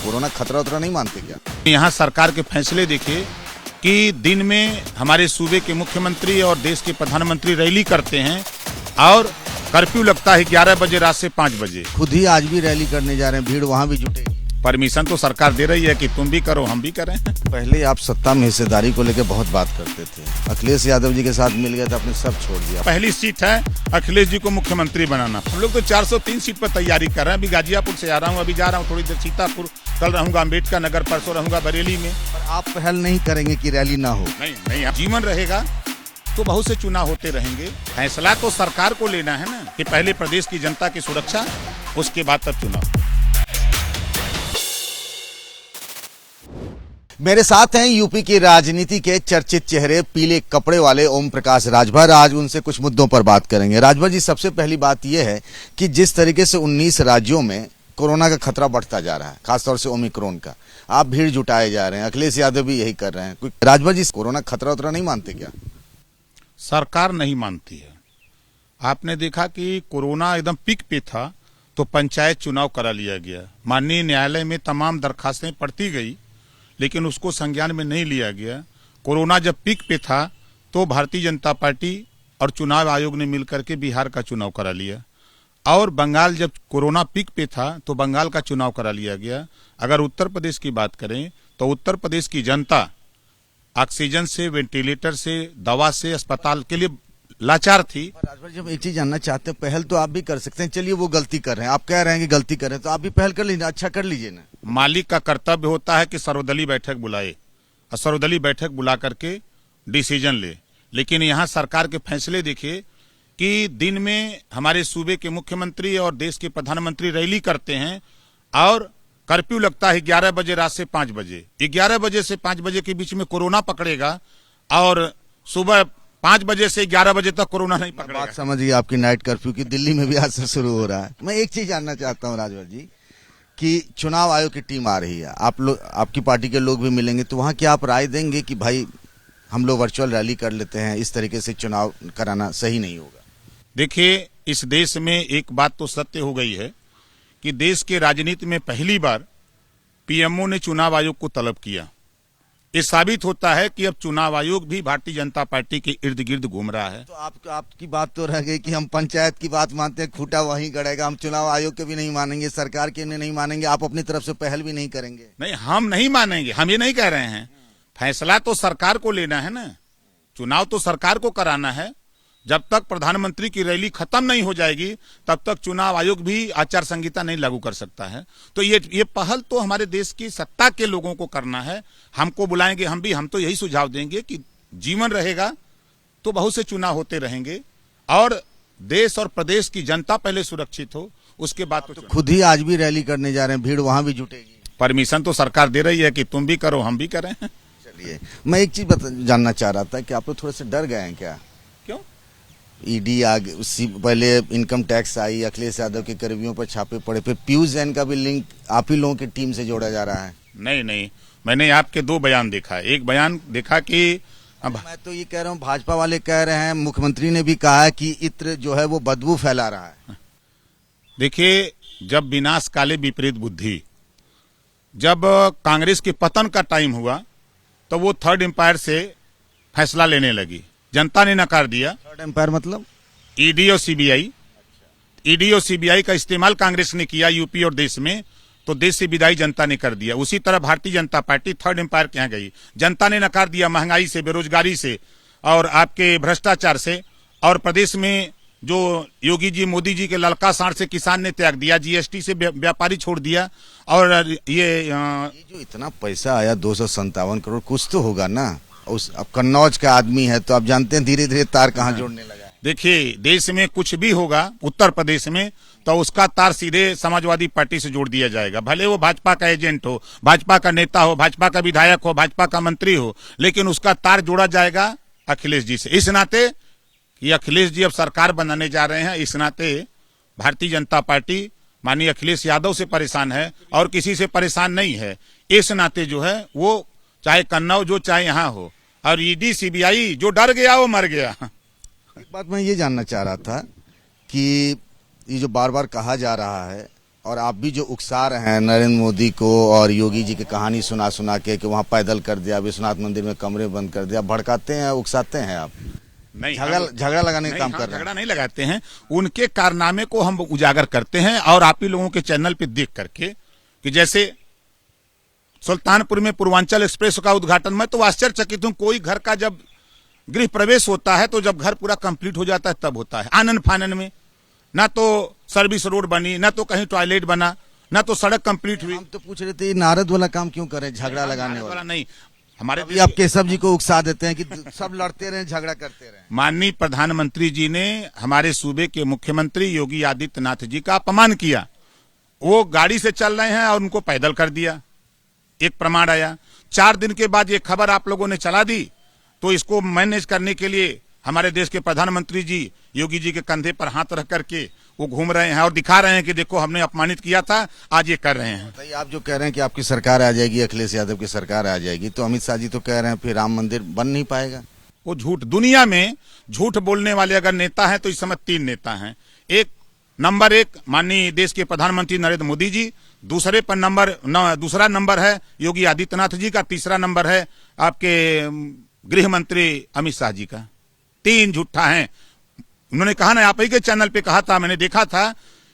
Corona खतरा उतरा नहीं मानते क्या? यहाँ सरकार के फैसले देखिए कि दिन में हमारे सूबे के मुख्यमंत्री और देश के प्रधानमंत्री रैली करते हैं और कर्फ्यू लगता है 11 बजे रात से 5 बजे। खुद ही आज भी रैली करने जा रहे हैं, भीड़ वहाँ भी जुटेगी। परमिशन तो सरकार दे रही है कि तुम भी करो हम भी करें। पहले आप सत्ता में हिस्सेदारी को लेकर बहुत बात करते थे, अखिलेश यादव जी के साथ मिल गया था, आपने सब छोड़ दिया। पहली सीट है अखिलेश जी को मुख्यमंत्री बनाना। हम लोग तो 403 सीट पर तैयारी कर रहे हैं। अभी गाजियापुर से आ रहा हूँ, अभी जा रहा हूँ थोड़ी देर सीतापुर, कल रहूंगा अम्बेडकर नगर, परसों रहूंगा बरेली में। पर आप पहल नहीं करेंगे कि रैली ना हो? नहीं, जीवन रहेगा तो बहुत से चुनाव होते रहेंगे। फैसला तो सरकार को लेना है ना कि पहले प्रदेश की जनता की सुरक्षा, उसके बाद तब चुनाव। मेरे साथ हैं यूपी की राजनीति के चर्चित चेहरे पीले कपड़े वाले ओम प्रकाश राजभर। आज उनसे कुछ मुद्दों पर बात करेंगे। राजभर जी, सबसे पहली बात यह है कि जिस तरीके से 19 राज्यों में कोरोना का खतरा बढ़ता जा रहा है, खासतौर से ओमिक्रॉन का, आप भीड़ जुटाए जा रहे हैं, अखिलेश यादव भी यही कर रहे हैं। राजभर जी, कोरोना खतरा उतरा नहीं मानते क्या? सरकार नहीं मानती है। आपने देखा कि कोरोना एकदम पीक पे था तो पंचायत चुनाव करा लिया गया। माननीय न्यायालय में तमाम दरखास्तें पढ़ती गई लेकिन उसको संज्ञान में नहीं लिया गया। कोरोना जब पीक पे था तो भारतीय जनता पार्टी और चुनाव आयोग ने मिलकर के बिहार का चुनाव करा लिया, और बंगाल जब कोरोना पीक पे था तो बंगाल का चुनाव करा लिया गया। अगर उत्तर प्रदेश की बात करें तो उत्तर प्रदेश की जनता ऑक्सीजन से, वेंटिलेटर से, दवा से, अस्पताल के लिए लाचार थी। राजभर जी, एक चीज जानना चाहते हैं, पहल तो आप भी कर सकते हैं। चलिए वो गलती कर रहे हैं, आप कह रहे हैं कि गलती कर रहे हैं, तो आप भी पहल कर लीजिए, अच्छा कर लीजिए ना। मालिक का कर्तव्य होता है कि सर्वदलीय बैठक बुलाए और सर्वदलीय बैठक बुला करके डिसीजन ले। लेकिन यहाँ सरकार के फैसले देखिए कि दिन में हमारे सूबे के मुख्यमंत्री और देश के प्रधानमंत्री रैली करते हैं और कर्फ्यू लगता है 11 बजे रात से 5 बजे। 11 बजे से 5 बजे के बीच में कोरोना पकड़ेगा और सुबह 5 बजे से 11 बजे तक कोरोना नहीं पकड़ेगा। बात समझिए आपकी, नाइट कर्फ्यू की दिल्ली में भी आज से शुरू हो रहा है। मैं एक चीज जानना चाहता हूँ राजभर जी कि चुनाव आयोग की टीम आ रही है, आप लोग, आपकी पार्टी के लोग भी मिलेंगे, तो वहाँ क्या आप राय देंगे कि भाई हम लोग वर्चुअल रैली कर लेते हैं, इस तरीके से चुनाव कराना सही नहीं होगा? देखिए, इस देश में एक बात तो सत्य हो गई है कि देश के राजनीति में पहली बार पीएमओ ने चुनाव आयोग को तलब किया। ये साबित होता है कि अब चुनाव आयोग भी भारतीय जनता पार्टी के इर्द गिर्द घूम रहा है। तो आपकी बात तो रह गई कि हम पंचायत की बात मानते हैं, खूंटा वहीं गड़ेगा, हम चुनाव आयोग के भी नहीं मानेंगे, सरकार के नहीं मानेंगे, आप अपनी तरफ से पहल भी नहीं करेंगे? नहीं, हम नहीं मानेंगे, हम ये नहीं कह रहे हैं। फैसला तो सरकार को लेना है ना, चुनाव तो सरकार को कराना है। जब तक प्रधानमंत्री की रैली खत्म नहीं हो जाएगी तब तक चुनाव आयोग भी आचार संहिता नहीं लागू कर सकता है। तो ये पहल तो हमारे देश की सत्ता के लोगों को करना है। हमको बुलाएंगे, हम तो यही सुझाव देंगे कि जीवन रहेगा तो बहुत से चुनाव होते रहेंगे और देश और प्रदेश की जनता पहले सुरक्षित हो, उसके बाद तो खुद ही आज भी रैली करने जा रहे हैं, भीड़ वहां भी जुटेगी। परमिशन तो सरकार दे रही है कि तुम भी करो हम भी करें। चलिए, मैं एक चीज जानना चाह रहा था कि आप लोग थोड़े से डर गए हैं क्या? क्यों? ईडी आगे, उससे पहले income tax I, Akhilesh Yadav के कर्मियों पर छापे पड़े, फिर पीयूष जैन का भी लिंक आप ही लोगों की टीम से जोड़ा जा रहा है। नहीं, मैंने आपके 2 बयान देखा। एक बयान देखा कि मैं तो ये कह रहा हूँ, भाजपा वाले कह रहे हैं, मुख्यमंत्री ने भी कहा है कि इत्र जो है वो बदबू फैला रहा है। देखिए, जब विनाश काले विपरीत बुद्धि, जब कांग्रेस के पतन का टाइम हुआ तो वो थर्ड एम्पायर से फैसला लेने लगी, जनता ने नकार दिया। थर्ड एम्पायर मतलब ईडी और सीबीआई। ईडी और सीबीआई का इस्तेमाल कांग्रेस ने किया यूपी और देश में, तो देश से विदाई जनता ने कर दिया। उसी तरह Bharatiya Janata party third umpire के यहाँ गई, जनता ने नकार दिया महंगाई से, बेरोजगारी से और आपके भ्रष्टाचार से। और प्रदेश में जो योगी जी, मोदी जी के ललका साड़ से किसान ने त्याग दिया, जीएसटी से व्यापारी छोड़ दिया। और ये जो इतना पैसा आया 257 करोड़, कुछ तो होगा ना। उस अब कन्नौज का आदमी है तो आप जानते हैं धीरे धीरे तार कहाँ जोड़ने लगा। देखिए, देश में कुछ भी होगा उत्तर प्रदेश में तो उसका तार सीधे समाजवादी पार्टी से जोड़ दिया जाएगा। भले वो भाजपा का एजेंट हो, भाजपा का नेता हो, भाजपा का विधायक हो, भाजपा का मंत्री हो, लेकिन उसका तार जोड़ा जाएगा अखिलेश जी से। इस नाते कि अखिलेश जी अब सरकार बनाने जा रहे हैं, इस नाते भारतीय जनता पार्टी माननीय अखिलेश यादव से परेशान है और किसी से परेशान नहीं है। इस नाते जो है वो चाहे कन्नौज हो चाहे यहाँ हो, और ईडी सीबीआई जो डर गया वो मर गया। एक बात मैं ये जानना चाह रहा था कि ये जो बार बार कहा जा रहा है और आप भी जो उकसा रहे हैं नरेंद्र मोदी को और योगी जी की कहानी सुना सुना के कि वहाँ पैदल कर दिया, विश्वनाथ मंदिर में कमरे बंद कर दिया, भड़काते हैं, उकसाते हैं आप, नहीं झगड़ा लगाने का काम कर रहे हैं। झगड़ा नहीं लगाते हैं, उनके कारनामे को हम उजागर करते हैं। और आप ही लोगों के चैनल पे देख करके कि जैसे सुल्तानपुर में पूर्वांचल एक्सप्रेस का उद्घाटन, मैं तो आश्चर्यचकित हूं, कोई घर का जब गृह प्रवेश होता है तो जब घर पूरा कंप्लीट हो जाता है तब होता है। आनन फानन में ना तो सर्विस रोड बनी, ना तो कहीं टॉयलेट बना, ना तो सड़क कंप्लीट हुई। हम तो पूछ रहे थे नारद वाला काम क्यों करें, झगड़ा लगाने वाला नहीं। हमारे अभी आप केशव जी को उकसा देते हैं कि सब लड़ते रहे, झगड़ा करते रहे। माननीय प्रधानमंत्री जी ने हमारे सूबे के मुख्यमंत्री योगी आदित्यनाथ जी का अपमान किया। वो गाड़ी से चल रहे हैं और उनको पैदल कर दिया। एक प्रमाण आया 4 दिन के बाद, ये खबर आप लोगों ने चला दी, तो इसको मैनेज करने के लिए हमारे देश के प्रधानमंत्री जी योगी जी के कंधे पर हाथ रख करके वो घूम रहे हैं और दिखा रहे हैं कि देखो हमने अपमानित किया था, आज ये कर रहे हैं। भाई आप जो कह रहे हैं कि आपकी सरकार आ जाएगी, अखिलेश यादव की सरकार आ जाएगी, तो अमित शाह जी तो कह रहे हैं फिर राम मंदिर बन नहीं पाएगा। वो झूठ, दुनिया में झूठ बोलने वाले अगर नेता हैं तो इस समय 3 नेता हैं। एक नंबर 1 माननीय देश के प्रधानमंत्री नरेंद्र मोदी जी, दूसरे पर दूसरा नंबर है योगी आदित्यनाथ जी का, तीसरा नंबर है आपके गृह मंत्री अमित शाह जी का। 3 झूठा हैं। उन्होंने कहा ना, आप ही के चैनल पे कहा था, मैंने देखा था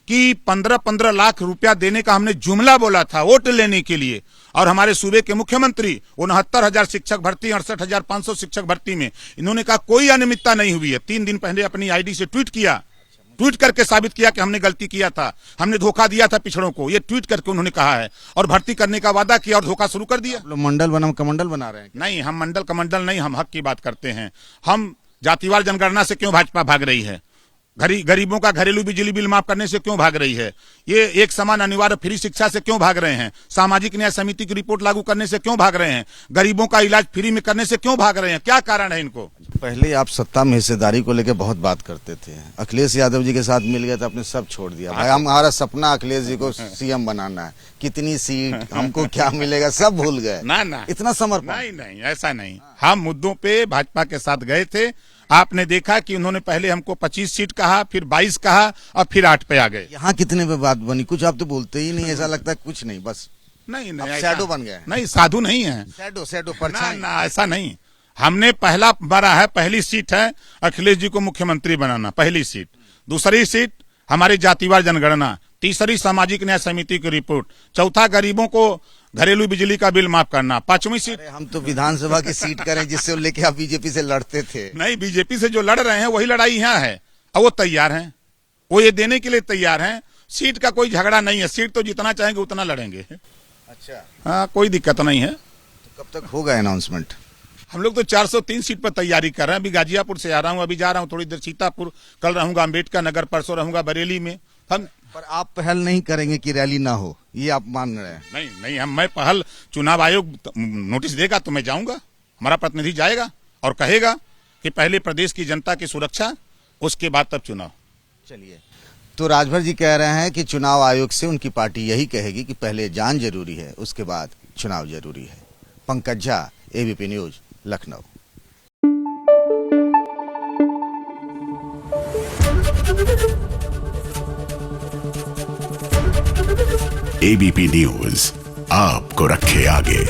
कि 15-15 लाख रुपया देने का हमने जुमला बोला था वोट लेने के लिए, और हमारे सूबे के मुख्यमंत्री 69,000 शिक्षक भर्ती, 68,500 शिक्षक भर्ती में इन्होंने कहा कोई अनियमितता नहीं हुई है। 3 दिन पहले अपनी आईडी से ट्वीट किया, ट्वीट करके साबित किया कि हमने गलती किया था, हमने धोखा दिया था पिछड़ों को, ये ट्वीट करके उन्होंने कहा है, और भर्ती करने का वादा किया और धोखा शुरू कर दिया। मंडल कमंडल बना रहे हैं। नहीं, हम मंडल कमंडल नहीं, हम हक की बात करते हैं। हम जातिवार जनगणना से क्यों भाजपा भाग रही है? गरीबों का घरेलू बिजली बिल माफ करने से क्यों भाग रही है? ये एक समान अनिवार्य फ्री शिक्षा से क्यों भाग रहे हैं? सामाजिक न्याय समिति की रिपोर्ट लागू करने से क्यों भाग रहे हैं? गरीबों का इलाज फ्री में करने से क्यों भाग रहे हैं? क्या कारण है इनको? पहले आप सत्ता में हिस्सेदारी को लेकर बहुत बात करते थे, अखिलेश यादव जी के साथ मिल गए तो आपने सब छोड़ दिया। भाई हमारा सपना अखिलेश जी को सीएम बनाना है, कितनी सीट, हमको क्या मिलेगा, सब भूल गए। ना इतना समर्पण नहीं, ऐसा नहीं। हम मुद्दों पे भाजपा के साथ गए थे। आपने देखा कि उन्होंने पहले हमको 25 सीट कहा, फिर 22 कहा और फिर 8 पे आ गए। यहाँ कितने पे बात बनी? कुछ आप तो बोलते ही नहीं, ऐसा लगता है कुछ नहीं, बस नहीं शैडो बन गए। नहीं, साधु नहीं है, शैडो परछाई। ना, ऐसा नहीं। हमने पहला मारा है, पहली सीट है अखिलेश जी को मुख्यमंत्री बनाना, पहली सीट। दूसरी सीट हमारी जातिवार जनगणना, तीसरी सामाजिक न्याय समिति की रिपोर्ट, चौथा गरीबों को घरेलू बिजली का बिल माफ करना, 5वीं सीट। हम तो विधानसभा की सीट करें जिससे लेके आप बीजेपी से लड़ते थे। नहीं, बीजेपी से जो लड़ रहे हैं वही लड़ाई यहाँ है, और वो तैयार हैं, वो ये देने के लिए तैयार हैं। सीट का कोई झगड़ा नहीं है, सीट तो जितना चाहेंगे उतना लड़ेंगे। अच्छा, हाँ, कोई दिक्कत नहीं है। तो कब तक होगा अनाउंसमेंट? हम लोग तो 403 सीट पर तैयारी कर रहे हैं। अभी गाजियापुर से आ रहा हूँ, अभी जा रहा हूँ थोड़ी देर सीतापुर, कल रहूंगा अम्बेडकर नगर, परसों रहूंगा बरेली में। हम पर आप पहल नहीं करेंगे कि रैली ना हो, ये आप मान रहे हैं? नहीं, मैं पहल, चुनाव आयोग नोटिस देगा तो मैं जाऊंगा, हमारा प्रतिनिधि जाएगा और कहेगा कि पहले प्रदेश की जनता की सुरक्षा, उसके बाद तब चुनाव। चलिए, तो राजभर जी कह रहे हैं कि चुनाव आयोग से उनकी पार्टी यही कहेगी कि पहले जान जरूरी है, उसके बाद चुनाव जरूरी है। Pankaj Jha, ABP news, Lucknow. ABP news आपको रखे आगे।